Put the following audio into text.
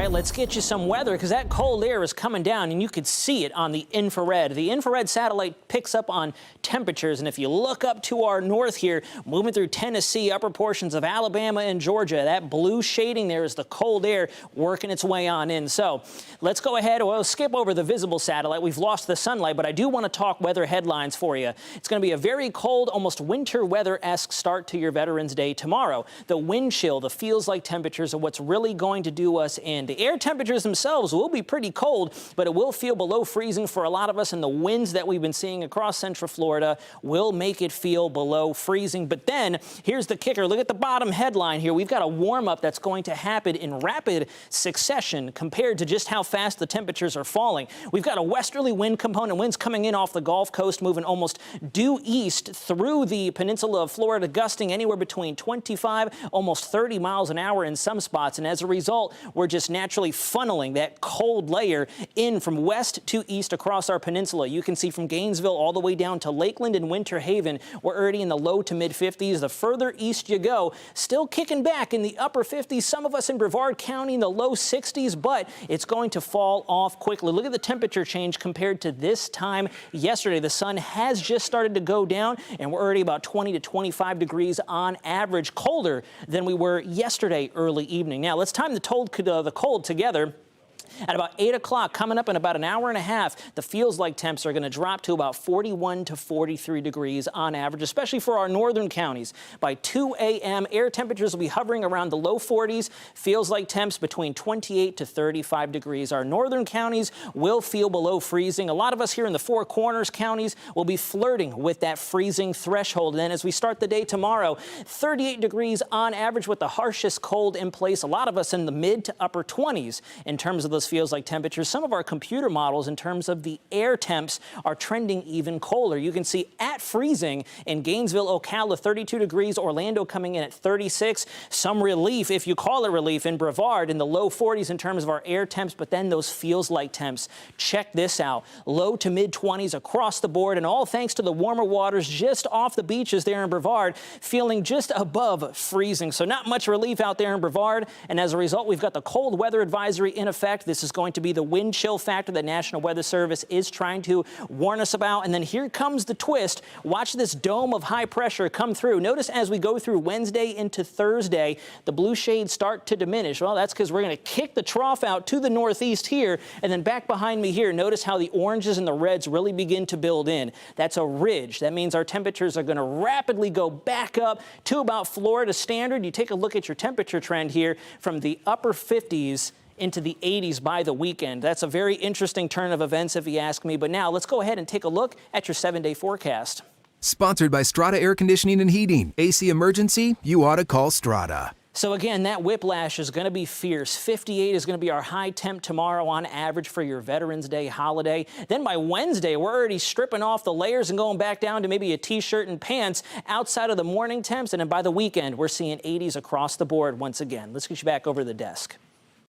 right, let's get you some weather because that cold air is coming down and you could see it on the infrared. The infrared satellite picks up on temperatures, and if you look up to our north here, moving through Tennessee, upper portions of Alabama and Georgia, that blue shading there is the cold air working its way on in. So let's go ahead. We'll skip over the visible satellite. We've lost the sunlight, but I do want to talk weather headlines for you. It's going to be a very cold, almost winter weather-esque start to your Veterans Day tomorrow. The wind chill, the feels-like temperatures are what's really going to do us in. The air temperatures themselves will be pretty cold, but it will feel below freezing for a lot of us, and the winds that we've been seeing across Central Florida will make it feel below freezing. But then here's the kicker. Look at the bottom headline here. We've got a warm-up that's going to happen in rapid succession compared to just how fast the temperatures are falling. We've got a westerly wind component, winds coming in off the Gulf Coast, moving almost due east through the peninsula of Florida, gusting anywhere between 25, almost 30 miles an hour in some spots. And as a result, we're just naturally funneling that cold layer in from west to east across our peninsula. You can see from Gainesville all the way down to Lakeland and Winter Haven, we're already in the low to mid 50s. The further east you go, still kicking back in the upper 50s. Some of us in Brevard County in the low 60s, but it's going to fall off quickly. Look at the temperature change compared to this time yesterday. The sun has just started to go down, and we're already about 20 to 25 degrees on average colder than we were yesterday early evening. Now, let's time the cold together. At about 8 o'clock, coming up in about an hour and a half, the feels-like temps are going to drop to about 41 to 43 degrees on average, especially for our northern counties. By 2 a.m., air temperatures will be hovering around the low 40s, feels-like temps between 28 to 35 degrees. Our northern counties will feel below freezing. A lot of us here in the Four Corners counties will be flirting with that freezing threshold. And then as we start the day tomorrow, 38 degrees on average with the harshest cold in place. A lot of us in the mid to upper 20s in terms of those feels like temperatures. Some of our computer models in terms of the air temps are trending even colder. You can see at freezing in Gainesville, Ocala, 32 degrees, Orlando coming in at 36. Some relief, if you call it relief, in Brevard in the low 40s in terms of our air temps, but then those feels like temps. Check this out. Low to mid 20s across the board, and all thanks to the warmer waters just off the beaches there in Brevard, feeling just above freezing. So not much relief out there in Brevard, and as a result, we've got the cold weather advisory in effect. This is going to be the wind chill factor that National Weather Service is trying to warn us about. And then here comes the twist. Watch this dome of high pressure come through. Notice as we go through Wednesday into Thursday, the blue shades start to diminish. Well, that's because we're going to kick the trough out to the northeast here, and then back behind me here, notice how the oranges and the reds really begin to build in. That's a ridge. That means our temperatures are going to rapidly go back up to about Florida standard. You take a look at your temperature trend here from the upper 50s into the 80s by the weekend. That's a very interesting turn of events if you ask me. But now let's go ahead and take a look at your 7-day forecast. Sponsored by Strata Air Conditioning and Heating. AC emergency? You ought to call Strata. So again, that whiplash is going to be fierce. 58 is going to be our high temp tomorrow on average for your Veterans Day holiday. Then by Wednesday, we're already stripping off the layers and going back down to maybe a t-shirt and pants outside of the morning temps. And then by the weekend, we're seeing 80s across the board once again. Let's get you back over to the desk.